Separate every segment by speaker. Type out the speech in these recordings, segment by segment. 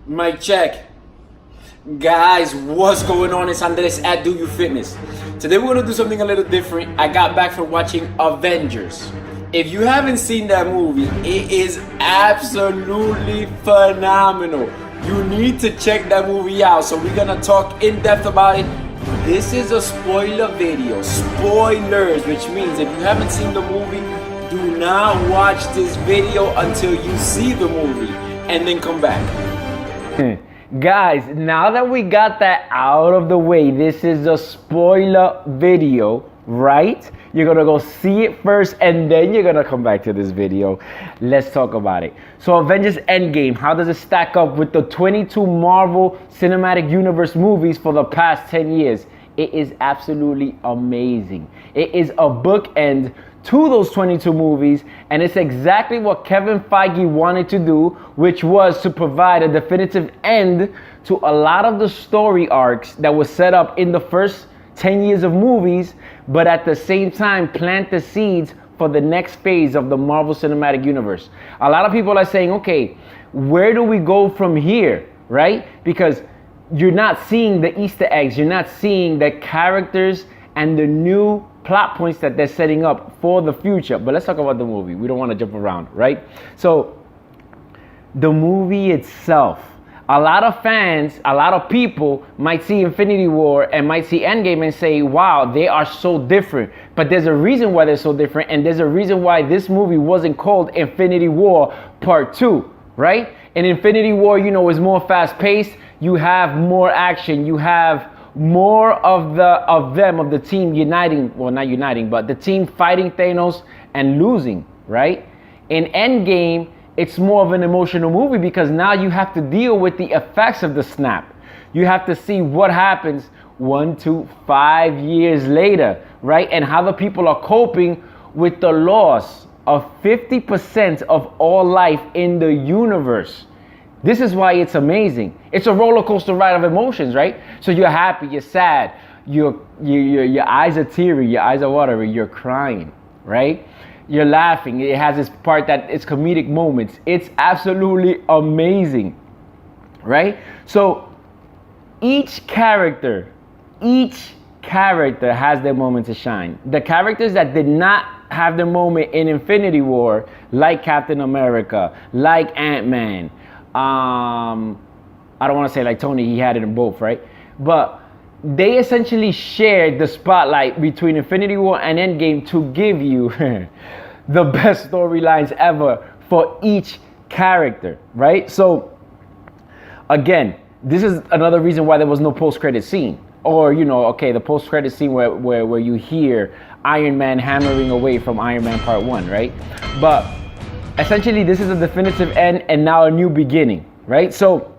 Speaker 1: Mic check. Guys, what's going on? It's Andres at Do You Fitness. Today we're gonna do something a little different. I got back from watching Avengers. If you haven't seen that movie, it is absolutely phenomenal. You need to check that movie out. So we're gonna talk in depth about it. This is a spoiler video. Spoilers, which means if you haven't seen the movie, do not watch this video until you see the movie and then come back.
Speaker 2: Guys, now that we got that out of the way, this is a spoiler video, right? You're gonna go see it first and then you're gonna come back to this video. Let's talk about it. So Avengers Endgame, how does it stack up with the 22 Marvel Cinematic Universe movies for the past 10 years? It is absolutely amazing. It is a bookend to those 22 movies, and it's exactly what Kevin Feige wanted to do, which was to provide a definitive end to a lot of the story arcs that was set up in the first 10 years of movies, but at the same time plant the seeds for the next phase of the Marvel Cinematic Universe. A lot of people are saying, okay, where do we go from here, right? Because you're not seeing the Easter eggs, you're not seeing the characters and the new plot points that they're setting up for the future. But let's talk about the movie. We don't want to jump around, right? So the movie itself, a lot of fans, a lot of people might see Infinity War and might see Endgame and say, wow, they are so different. But there's a reason why they're so different, and there's a reason why this movie wasn't called Infinity War Part 2, right? In Infinity War, you know, is more fast-paced. You have more action. You have more of the team uniting, well, not uniting, but the team fighting Thanos and losing, right? In Endgame, it's more of an emotional movie because now you have to deal with the effects of the snap. You have to see what happens 1 to 5 years later, right? And how the people are coping with the loss of 50% of all life in the universe. This is why it's amazing. It's a roller coaster ride of emotions, right? So you're happy, you're sad, your eyes are teary, your eyes are watery, you're crying, right? You're laughing. It has this part that it's comedic moments. It's absolutely amazing, right? So each character has their moment to shine. The characters that did not have their moment in Infinity War, like Captain America, like Ant-Man, I don't want to say like Tony, he had it in both, right? But they essentially shared the spotlight between Infinity War and Endgame to give you the best storylines ever for each character, right? So again, this is another reason why there was no post-credit scene. Or, you know, okay, the post-credit scene where you hear Iron Man hammering away from Iron Man Part 1, right? But essentially, this is a definitive end and now a new beginning, right? So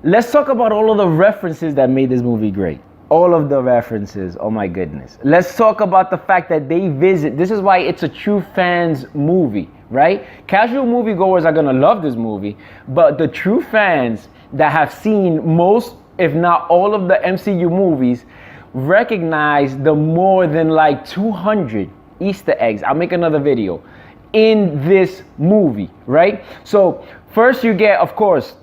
Speaker 2: let's talk about all of the references that made this movie great. All of the references, oh my goodness. Let's talk about the fact that they visit. This is why it's a true fans movie, right? Casual moviegoers are gonna love this movie, but the true fans that have seen most, if not all of the MCU movies, recognize the more than like 200 Easter eggs. I'll make another video in this movie, right? So first you get, of course,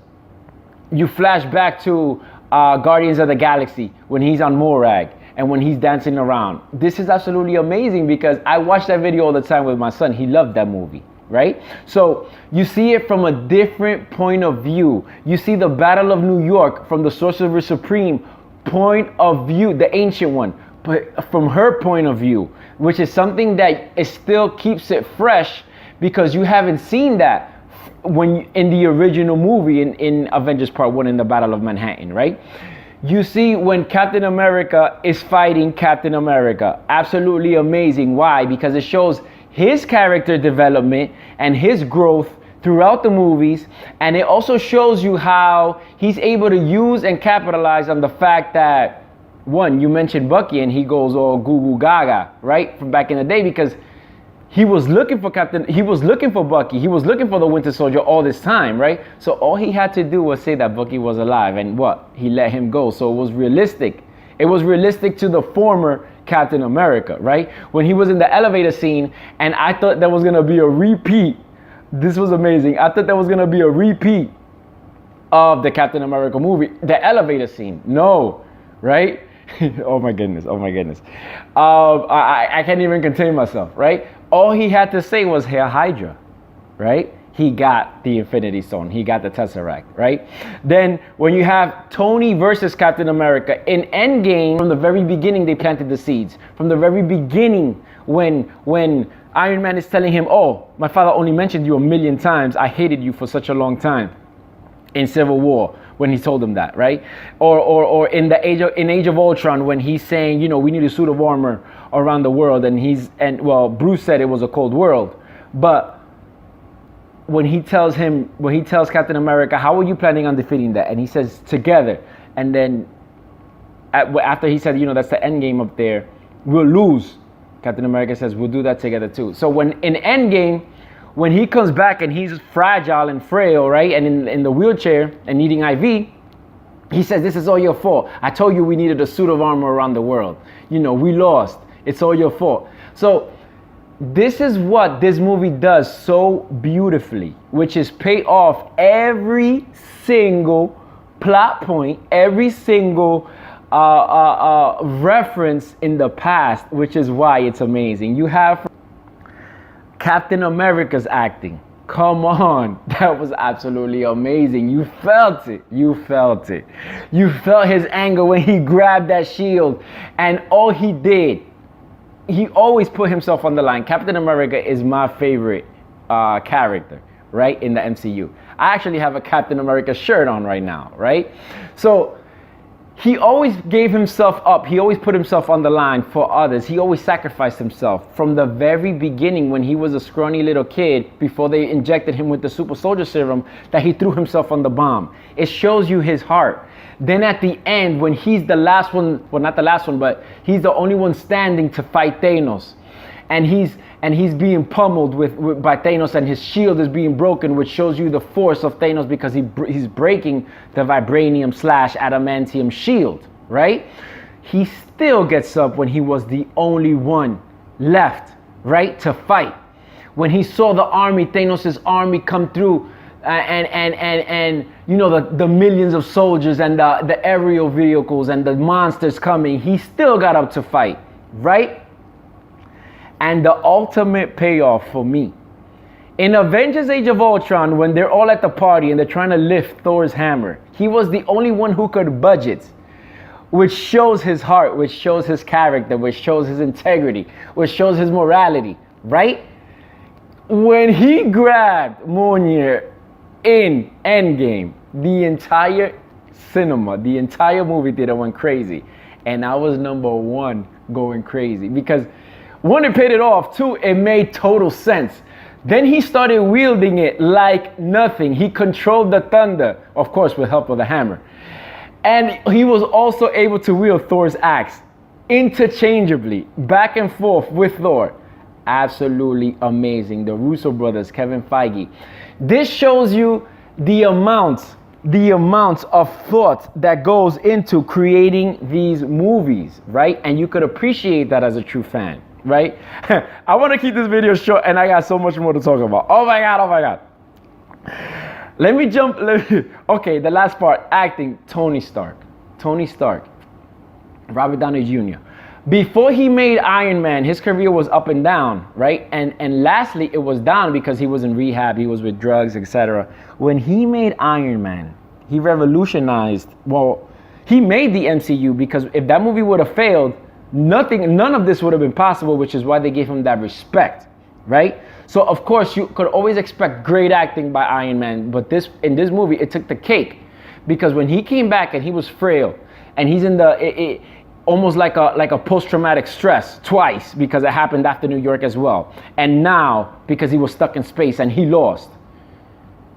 Speaker 2: you flash back to Guardians of the Galaxy when he's on Morag and when he's dancing around. This is absolutely amazing because I watch that video all the time with my son. He loved that movie, right? So you see it from a different point of view. You see the Battle of New York from the Sorcerer Supreme point of view, the ancient one, but from her point of view, which is something that it still keeps it fresh because you haven't seen that in the original movie in Avengers Part 1 in the Battle of Manhattan, right? You see when Captain America is fighting Captain America. Absolutely amazing. Why? Because it shows his character development and his growth throughout the movies, and it also shows you how he's able to use and capitalize on the fact that, one, you mentioned Bucky and he goes all goo goo gaga, right? From back in the day, because he was looking for Bucky, he was looking for the Winter Soldier all this time, right? So all he had to do was say that Bucky was alive, and what? He let him go. So it was realistic. It was realistic to the former Captain America, right? When he was in the elevator scene, and I thought there was gonna be a repeat. This was amazing. I thought there was gonna be a repeat of the Captain America movie, the elevator scene. No, right? Oh my goodness, oh my goodness. I can't even contain myself, right? All he had to say was Hail Hydra, right? He got the Infinity Stone, he got the Tesseract, right? Then when you have Tony versus Captain America in Endgame, from the very beginning they planted the seeds. From the very beginning, when Iron Man is telling him, oh, my father only mentioned you 1,000,000 times, I hated you for such a long time. In Civil War, when he told him that, right? Or in Age of Ultron, when he's saying, you know, we need a suit of armor around the world, and Bruce said it was a cold world, but when he tells Captain America, how are you planning on defeating that? And he says, together. And then after he said, you know, that's the end game up there, we'll lose. Captain America says, we'll do that together too. So when in Endgame, when he comes back and he's fragile and frail, right, and in the wheelchair and needing IV, he says, this is all your fault. I told you we needed a suit of armor around the world. You know, we lost. It's all your fault. So this is what this movie does so beautifully, which is pay off every single plot point, every single reference in the past, which is why it's amazing. You have Captain America's acting. Come on, that was absolutely amazing. You felt it. You felt it. You felt his anger when he grabbed that shield, and all he did, he always put himself on the line. Captain America is my favorite character, right, in the MCU. I actually have a Captain America shirt on right now, right? So he always gave himself up. He always put himself on the line for others. He always sacrificed himself from the very beginning, when he was a scrawny little kid, before they injected him with the super soldier serum, that he threw himself on the bomb. It shows you his heart. Then at the end, when he's the last one, well, not the last one, but he's the only one standing to fight Thanos. And he's being pummeled by Thanos, and his shield is being broken, which shows you the force of Thanos, because he's breaking the vibranium/adamantium shield, right? He still gets up when he was the only one left, right, to fight. When he saw the army, Thanos' army, come through, and you know, the millions of soldiers and the aerial vehicles and the monsters coming, he still got up to fight, right? And the ultimate payoff for me, in Avengers Age of Ultron, when they're all at the party and they're trying to lift Thor's hammer, he was the only one who could budget, which shows his heart, which shows his character, which shows his integrity, which shows his morality, right? When he grabbed Mjolnir in Endgame, the entire cinema, the entire movie theater went crazy. And I was number one going crazy, because one, it paid it off. Two, it made total sense. Then he started wielding it like nothing. He controlled the thunder, of course, with help of the hammer. And he was also able to wield Thor's axe interchangeably, back and forth with Thor. Absolutely amazing. The Russo brothers, Kevin Feige. This shows you the amount of thought that goes into creating these movies, right? And you could appreciate that as a true fan, right? I want to keep this video short, and I got so much more to talk about. Oh my God. Okay, the last part, acting. Tony Stark, Robert Downey Jr. Before he made Iron Man, his career was up and down, right? And lastly, it was down because he was in rehab, he was with drugs, etc. When he made Iron Man, he revolutionized, he made the MCU, because if that movie would have failed, none of this would have been possible, which is why they gave him that respect, right? So of course you could always expect great acting by Iron Man, but in this movie, it took the cake, because when he came back and he was frail, and he's in almost like a post-traumatic stress twice, because it happened after New York as well. And now, because he was stuck in space and he lost.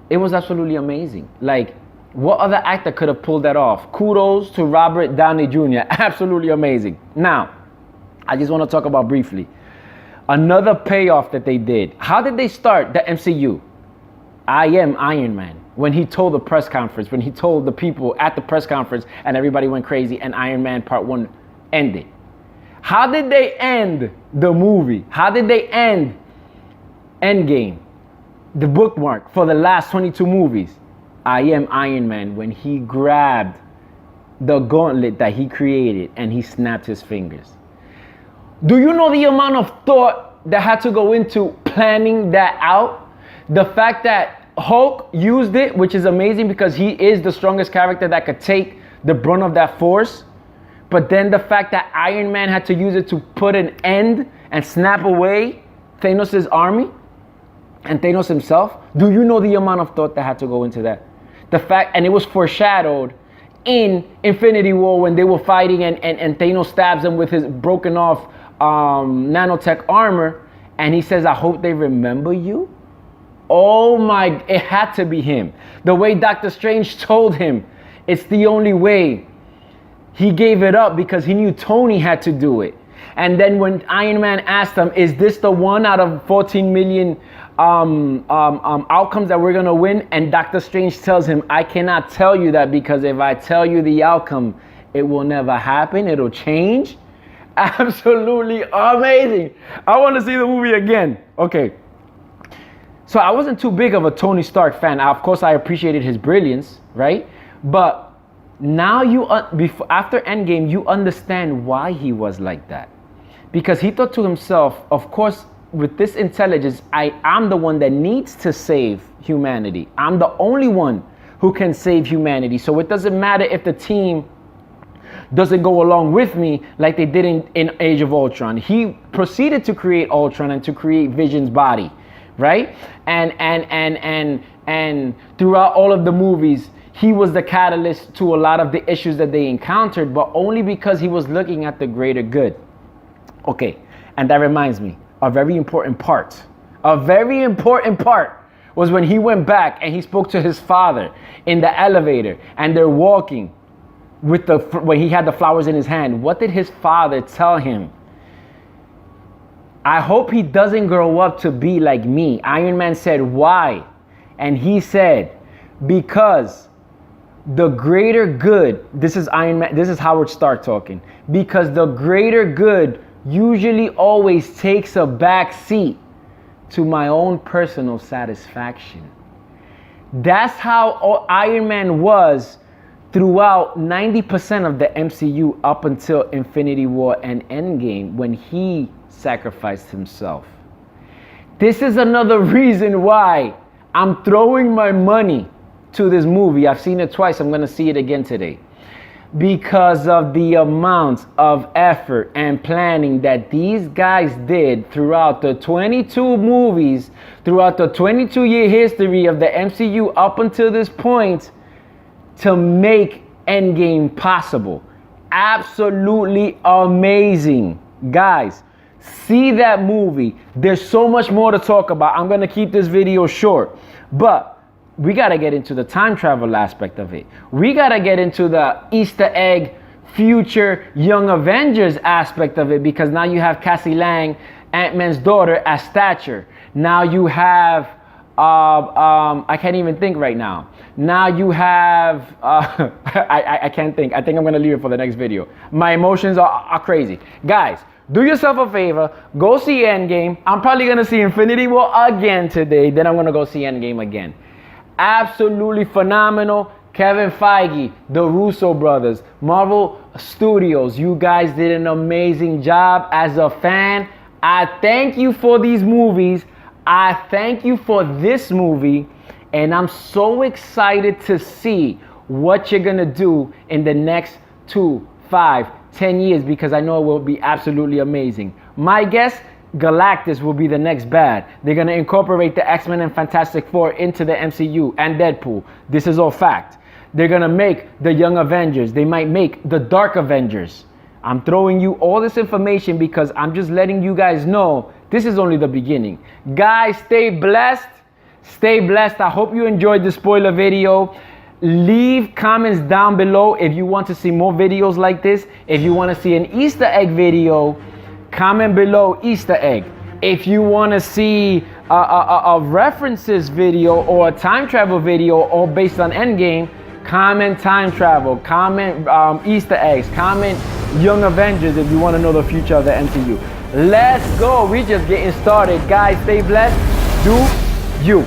Speaker 2: It was absolutely amazing. Like, what other actor could have pulled that off? Kudos to Robert Downey Jr. Absolutely amazing. Now, I just want to talk about briefly another payoff that they did. How did they start the MCU? I am Iron Man. When he told the press conference, when he told the people at the press conference, and everybody went crazy, and Iron Man Part 1 ended. How did they end the movie? How did they end Endgame, the bookmark for the last 22 movies? I am Iron Man when he grabbed the gauntlet that he created and he snapped his fingers. Do you know the amount of thought that had to go into planning that out? The fact that Hulk used it, which is amazing because he is the strongest character that could take the brunt of that force. But then the fact that Iron Man had to use it to put an end and snap away Thanos' army and Thanos himself. Do you know the amount of thought that had to go into that? The fact, and it was foreshadowed in Infinity War when they were fighting and Thanos stabs him with his broken off nanotech armor. And he says, I hope they remember you. Oh my, it had to be him. The way Doctor Strange told him, it's the only way. He gave it up because he knew Tony had to do it. And then when Iron Man asked him, is this the one out of 14 million outcomes that we're going to win? And Doctor Strange tells him, I cannot tell you that because if I tell you the outcome, it will never happen. It'll change. Absolutely amazing. I want to see the movie again. Okay. So I wasn't too big of a Tony Stark fan. Of course, I appreciated his brilliance, right? But now after Endgame, you understand why he was like that. Because he thought to himself, of course, with this intelligence, I'm the one that needs to save humanity. I'm the only one who can save humanity. So it doesn't matter if the team doesn't go along with me like they did in Age of Ultron. He proceeded to create Ultron and to create Vision's body, right? And throughout all of the movies, he was the catalyst to a lot of the issues that they encountered, but only because he was looking at the greater good. Okay, and that reminds me, a very important part was when he went back and he spoke to his father in the elevator and they're walking with when he had the flowers in his hand. What did his father tell him? I hope he doesn't grow up to be like me. Iron Man said, why? And he said, because the greater good, this is Iron Man, this is Howard Stark talking, because the greater good usually always takes a back seat to my own personal satisfaction. That's how Iron Man was throughout 90% of the MCU up until Infinity War and Endgame when he sacrificed himself. This is another reason why I'm throwing my money to this movie. I've seen it twice. I'm going to see it again today. Because of the amount of effort and planning that these guys did throughout the 22 movies, throughout the 22-year history of the MCU up until this point, to make Endgame possible. Absolutely amazing. Guys, see that movie. There's so much more to talk about. I'm going to keep this video short. But we got to get into the time travel aspect of it. We got to get into the Easter egg future Young Avengers aspect of it, because now you have Cassie Lang, Ant-Man's daughter, as Stature. Now you have, I can't even think right now. Now you have, I can't think. I think I'm going to leave it for the next video. My emotions are crazy. Guys, do yourself a favor. Go see Endgame. I'm probably going to see Infinity War again today. Then I'm going to go see Endgame again. Absolutely phenomenal. Kevin Feige, the Russo brothers, Marvel Studios, you guys did an amazing job. As a fan, I thank you for these movies. I thank you for this movie. And I'm so excited to see what you're going to do in the next 2, 5, 10 years, because I know it will be absolutely amazing. My guess, Galactus will be the next bad. They're going to incorporate the X-Men and Fantastic Four into the MCU and Deadpool. This is all fact. They're going to make the Young Avengers. They might make the Dark Avengers. I'm throwing you all this information because I'm just letting you guys know this is only the beginning. Guys, stay blessed. Stay blessed. I hope you enjoyed the spoiler video. Leave comments down below if you want to see more videos like this. If you want to see an Easter egg video, comment below Easter egg. If you want to see a references video or a time travel video all based on Endgame, comment time travel, comment Easter eggs, comment Young Avengers if you want to know the future of the MCU. Let's go. We're just getting started. Guys, stay blessed. Do you.